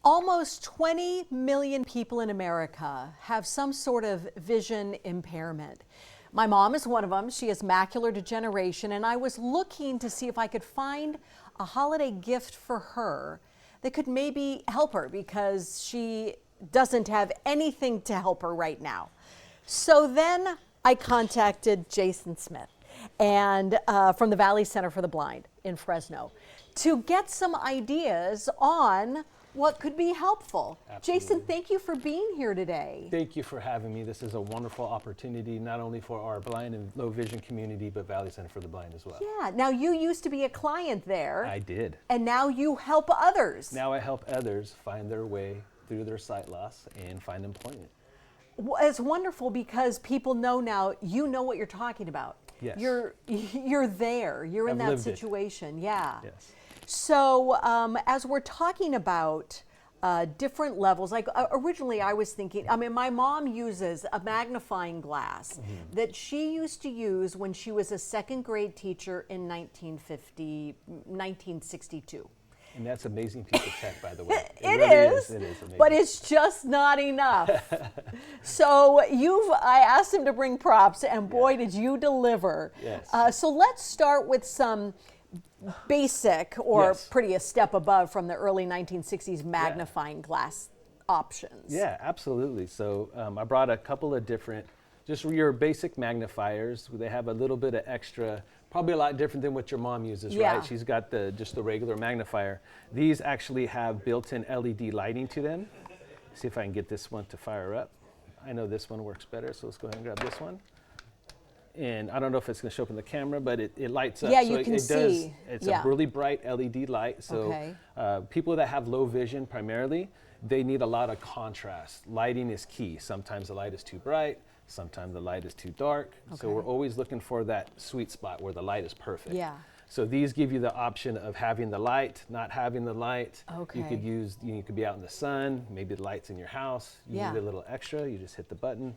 Almost 20 million people in America have some sort of vision impairment. My mom is one of them. She has macular degeneration, and I was looking to see if I could find a holiday gift for her that could maybe help her because she doesn't have anything to help her right now. So then I contacted Jason Smith and from the Valley Center for the Blind in Fresno to get some ideas on what could be helpful. Absolutely. Jason, thank you for being here today. Thank you for having me. This is a wonderful opportunity, not only for our blind and low vision community, but Valley Center for the Blind as well. Yeah, now you used to be a client there. I did. And now you help others. Now I help others find their way through their sight loss and find employment. Well, it's wonderful because people know now, you know what you're talking about. Yes. You're there, you're in I've that lived situation, yeah. Yes. So as we're talking about different levels, like originally I was thinking, I mean, my mom uses a magnifying glass that she used to use when she was a second grade teacher in 1962. And that's amazing piece of tech, by the way. It really is. It is amazing. But it's just not enough. So I asked him to bring props, and boy, did you deliver. Yes. So let's start with some basic, or Yes. pretty a step above from the early 1960s magnifying glass options. Yeah, absolutely. So I brought a couple of different, just your basic magnifiers. They have a little bit of extra, probably a lot different than what your mom uses, Yeah. right? She's got just the regular magnifier. These actually have built-in LED lighting to them. See if I can get this one to fire up. I know this one works better, so let's go ahead and grab this one. And I don't know if it's going to show up in the camera, but it lights up. Yeah, so you can see. It's Yeah. a really bright LED light. So Okay. People that have low vision primarily, they need a lot of contrast. Lighting is key. Sometimes the light is too bright. Sometimes the light is too dark. So Okay. we're always looking for that sweet spot where the light is perfect. Yeah. So these give you the option of having the light, not having the light. Okay. You could be out in the sun. Maybe the light's in your house. You Yeah. need a little extra. You just hit the button,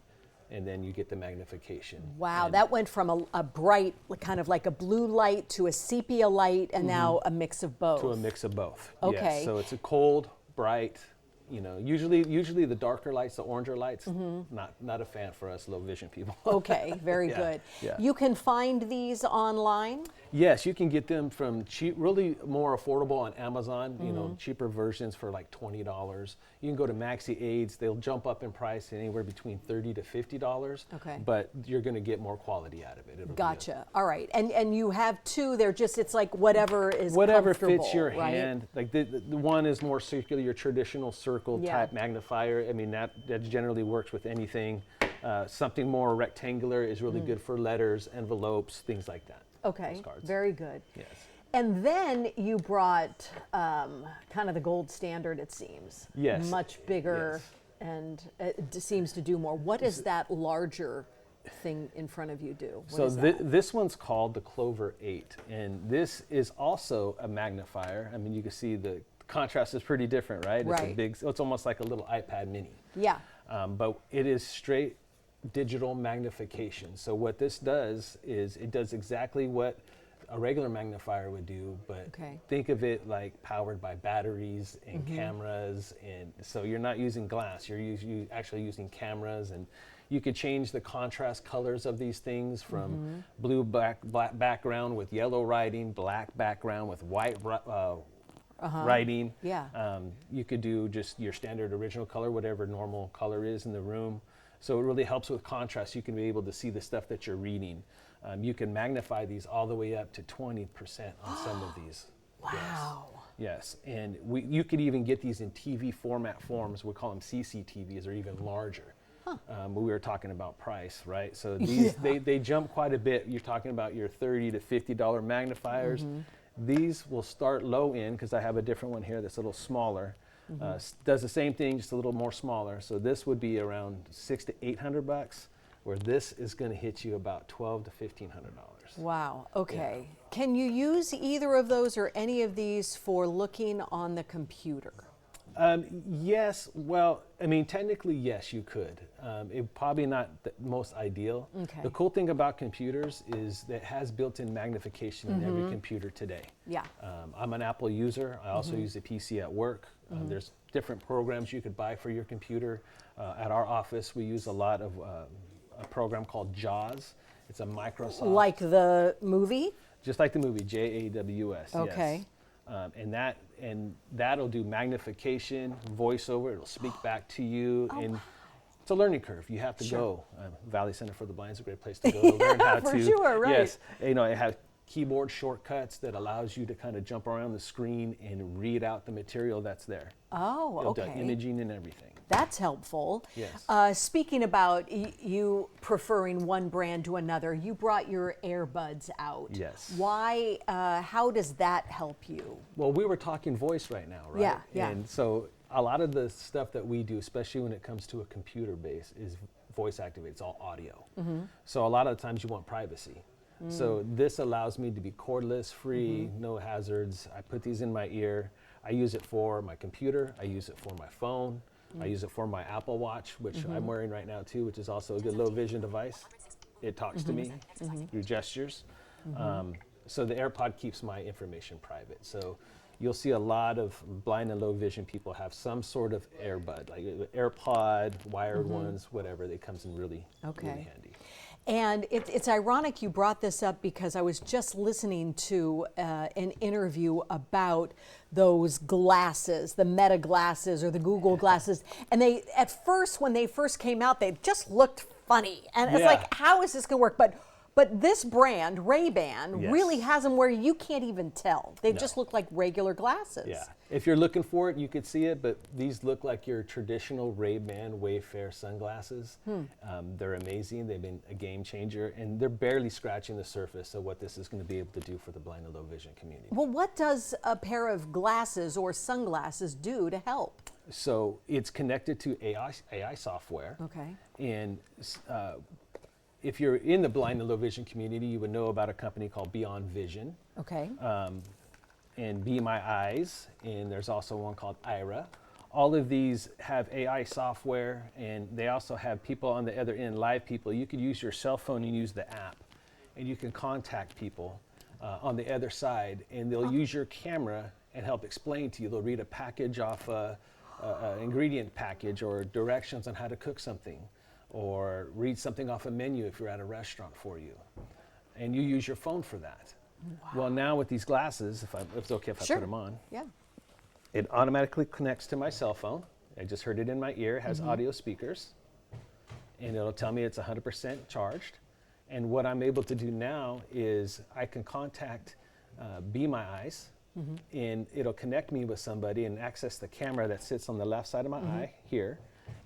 and then you get the magnification. Wow, And that went from a bright, kind of like a blue light, to a sepia light, and now a mix of both. to a mix of both. Okay. Yes. So it's a cold, bright. Usually the darker lights, the oranger lights, not a fan for us low vision people. Okay, very Yeah, good. yeah. You can find these online? Yes, you can get them from cheap, really more affordable on Amazon. Cheaper versions for like $20. You can go to Maxi Aids; they'll jump up in price anywhere between $30 to $50. Okay. But you're going to get more quality out of it. It'll be Gotcha. All right. And you have two. They're just, it's like whatever is whatever comfortable, fits your right? hand. Like the one is more circular, your traditional circle Yeah. type magnifier. I mean, that generally works with anything. Something more rectangular is really good for letters, envelopes, things like that. Okay, Postcards. very good. Yes. And then you brought kind of the gold standard, it seems. Yes. Much bigger, Yes. and it seems to do more. What does that larger thing in front of you do? What So is that? this one's called the Clover 8, and this is also a magnifier. I mean, you can see the contrast is pretty different, right? Right. It's almost like a little iPad mini. Yeah. But it is straight digital magnification. So what this does is it does exactly what a regular magnifier would do, but Okay. think of it like powered by batteries and cameras. And so you're not using glass, you're actually using cameras, and you could change the contrast colors of these things from blue black background with yellow writing, black background with white writing. Yeah. You could do just your standard original color, whatever normal color is in the room. So it really helps with contrast. You can be able to see the stuff that you're reading. You can magnify these all the way up to 20% on some of these. Wow. Yes, and you could even get these in TV format forms. We call them CCTVs, or even larger. We were talking about price, right? So these they jump quite a bit. You're talking about your $30 to $50 magnifiers. These will start low end, because I have a different one here that's a little smaller. Does the same thing, just a little more smaller. So this would be around $600 to $800, where this is going to hit you about $1,200 to $1,500. Wow. Okay. Can you use either of those or any of these for looking on the computer? Yes, well, I mean, technically, yes, you could. It probably not the most ideal. Okay. The cool thing about computers is that it has built-in magnification in every computer today. Yeah. I'm an Apple user. I also use a PC at work. There's different programs you could buy for your computer. At our office, we use a lot of a program called JAWS. It's a Microsoft. Like the movie? Just like the movie, JAWS. Okay. Yes. And that'll do magnification, voiceover. It'll speak back to you, and it's a learning curve. You have to go. Valley Center for the Blind is a great place to go to learn how for to. Sure, right. Yes, you know, it has keyboard shortcuts that allows you to kind of jump around the screen and read out the material that's there. Oh, It'll okay. do imaging and everything. That's helpful. Yes. Speaking about you preferring one brand to another, you brought your Airbuds out. Yes. Why? How does that help you? Well, we were talking voice right now, right? Yeah, yeah. And so a lot of the stuff that we do, especially when it comes to a computer base, is voice activated. It's all audio. So a lot of the times you want privacy. So this allows me to be cordless, free, no hazards. I put these in my ear. I use it for my computer. I use it for my phone. I use it for my Apple Watch, which I'm wearing right now too, which is also a good low vision device. It talks to me through gestures. So the AirPod keeps my information private. So you'll see a lot of blind and low vision people have some sort of earbud, like AirPod, wired ones, whatever. It comes in really handy. And it's ironic you brought this up because I was just listening to an interview about those glasses, the Meta glasses or the Google glasses. And they, at first, when they first came out, they just looked funny. And it's like, how is this going to work? But this brand, Ray-Ban, really has them where you can't even tell. They just look like regular glasses. Yeah. If you're looking for it, you could see it, but these look like your traditional Ray-Ban Wayfair sunglasses. They're amazing. They've been a game changer, and they're barely scratching the surface of what this is going to be able to do for the blind and low vision community. Well, what does a pair of glasses or sunglasses do to help? So it's connected to AI software. Okay. And if you're in the blind and low vision community, you would know about a company called Beyond Vision. Okay. And Be My Eyes, and there's also one called Ira. All of these have AI software, and they also have people on the other end, live people. You could use your cell phone and use the app, and you can contact people on the other side, and they'll use your camera and help explain to you. They'll read a package off an ingredient package or directions on how to cook something, or read something off a menu if you're at a restaurant for you. And you use your phone for that. Wow. Well, now with these glasses, if it's okay if I put them on, it automatically connects to my cell phone. I just heard it in my ear. It has audio speakers, and it'll tell me it's 100% charged. And what I'm able to do now is I can contact Be My Eyes, and it'll connect me with somebody and access the camera that sits on the left side of my eye here,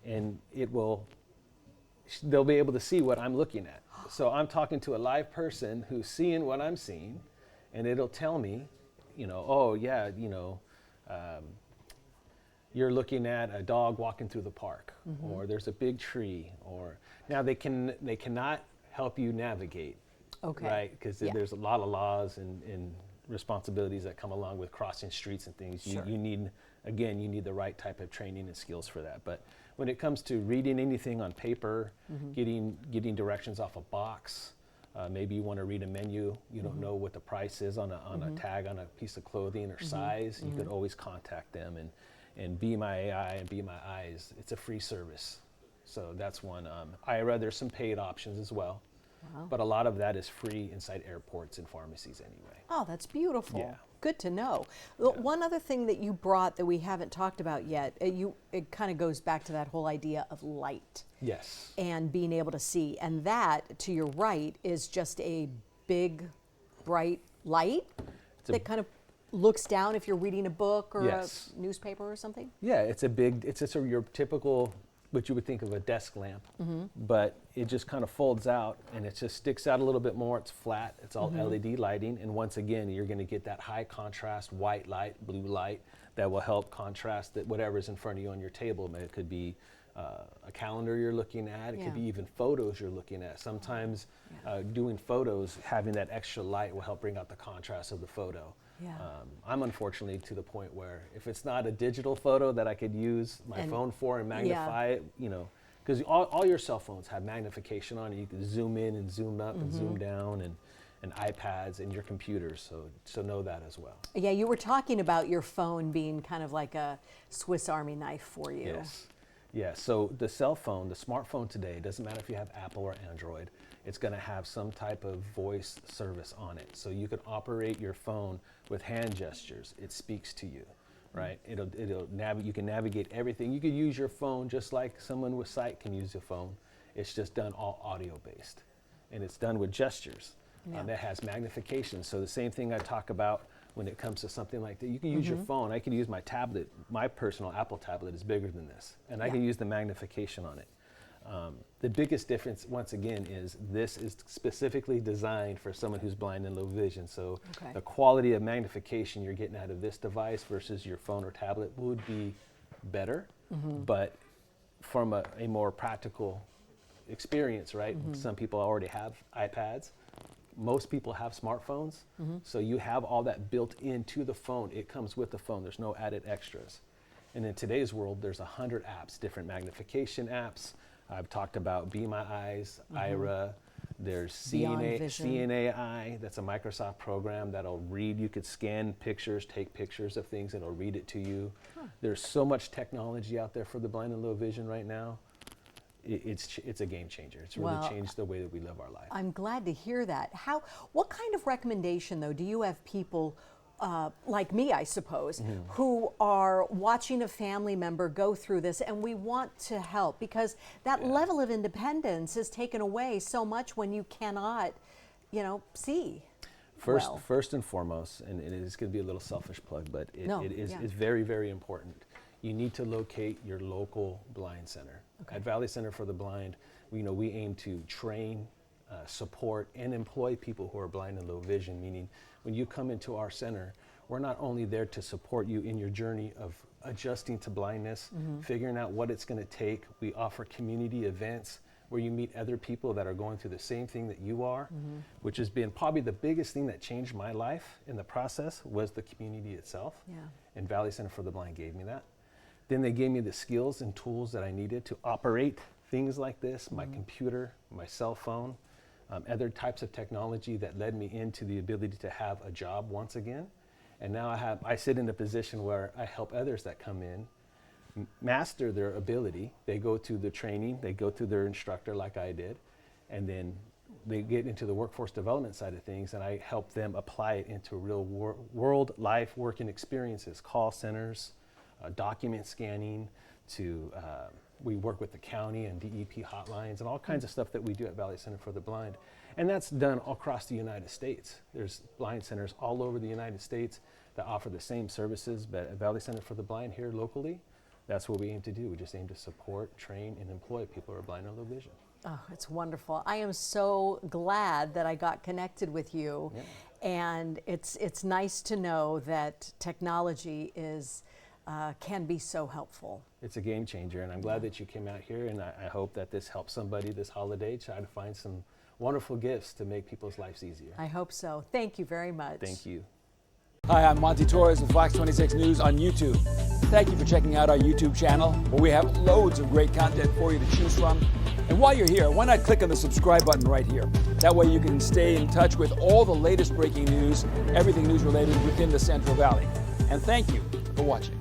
and they'll be able to see what I'm looking at. So I'm talking to a live person who's seeing what I'm seeing, and it'll tell me, you know, oh yeah, you know, you're looking at a dog walking through the park, or there's a big tree, or now they cannot help you navigate, right? Because there's a lot of laws and responsibilities that come along with crossing streets and things. You need, again, you need the right type of training and skills for that. But when it comes to reading anything on paper, getting directions off a box, maybe you want to read a menu, you don't know what the price is on a tag on a piece of clothing or size, you could always contact them. And Be My AI and Be My Eyes, it's a free service. So that's one. Ira, there's some paid options as well. Wow. But a lot of that is free inside airports and pharmacies anyway. Oh, that's beautiful. Yeah. Good to know. One other thing that you brought that we haven't talked about yet, it kind of goes back to that whole idea of light. Yes. And being able to see. And that, to your right, is just a big, bright light that kind of looks down if you're reading a book or a newspaper or something? Yeah, it's just your typical, what you would think of a desk lamp, but it just kind of folds out and it just sticks out a little bit more. It's flat, it's all LED lighting, and once again, you're going to get that high contrast white light, blue light that will help contrast whatever's in front of you on your table. It could be a calendar you're looking at, it could be even photos you're looking at. Sometimes doing photos, having that extra light will help bring out the contrast of the photo. Yeah. I'm unfortunately to the point where if it's not a digital photo that I could use my phone for and magnify it, you know, because all your cell phones have magnification on it. You can zoom in and zoom up and zoom down, and iPads and your computers, so know that as well. Yeah, you were talking about your phone being kind of like a Swiss Army knife for you. Yes. Yeah, so the cell phone, the smartphone today, it doesn't matter if you have Apple or Android, it's going to have some type of voice service on it. So you can operate your phone with hand gestures. It speaks to you, right? You can navigate everything. You can use your phone just like someone with sight can use a phone. It's just done all audio based, and it's done with gestures. Yeah. That has magnification. So the same thing I talk about when it comes to something like that. You can use your phone. I can use my tablet. My personal Apple tablet is bigger than this, and I can use the magnification on it. The biggest difference, once again, is this is specifically designed for someone who's blind and low vision. So the quality of magnification you're getting out of this device versus your phone or tablet would be better, but from a more practical experience, right? Some people already have iPads. Most people have smartphones, so you have all that built into the phone. It comes with the phone. There's no added extras. And in today's world, there's 100 apps, different magnification apps. I've talked about Be My Eyes, IRA. There's CNAI. That's a Microsoft program that'll read. You could scan pictures, take pictures of things, and it'll read it to you. There's so much technology out there for the blind and low vision right now. It's a game changer. It's really changed the way that we live our life. I'm glad to hear that. What kind of recommendation, though, do you have people like me, I suppose, who are watching a family member go through this, and we want to help, because that level of independence is taken away so much when you cannot, see. First and foremost, and it is going to be a little selfish plug, but it is very, very important. You need to locate your local blind center. At Valley Center for the Blind, we aim to train, support, and employ people who are blind and low vision, meaning when you come into our center, we're not only there to support you in your journey of adjusting to blindness, figuring out what it's going to take. We offer community events where you meet other people that are going through the same thing that you are, which has been probably the biggest thing that changed my life in the process was the community itself. And Valley Center for the Blind gave me that. Then they gave me the skills and tools that I needed to operate things like this, my computer, my cell phone, other types of technology that led me into the ability to have a job once again. And now I sit in a position where I help others that come in master their ability. They go to the training, they go through their instructor like I did, and then they get into the workforce development side of things, and I help them apply it into real world life working experiences, call centers, document scanning, we work with the county and DEP hotlines and all kinds of stuff that we do at Valley Center for the Blind. And that's done all across the United States. There's blind centers all over the United States that offer the same services, but at Valley Center for the Blind here locally, that's what we aim to do. We just aim to support, train, and employ people who are blind or low vision. Oh, it's wonderful. I am so glad that I got connected with you. And it's nice to know that technology can be so helpful. It's a game changer, and I'm glad that you came out here, and I hope that this helps somebody this holiday try to find some wonderful gifts to make people's lives easier. I hope so. Thank you very much. Thank you. Hi, I'm Monty Torres with FOX26 News on YouTube. Thank you for checking out our YouTube channel, where we have loads of great content for you to choose from. And while you're here, why not click on the subscribe button right here? That way you can stay in touch with all the latest breaking news, everything news related within the Central Valley. And thank you for watching.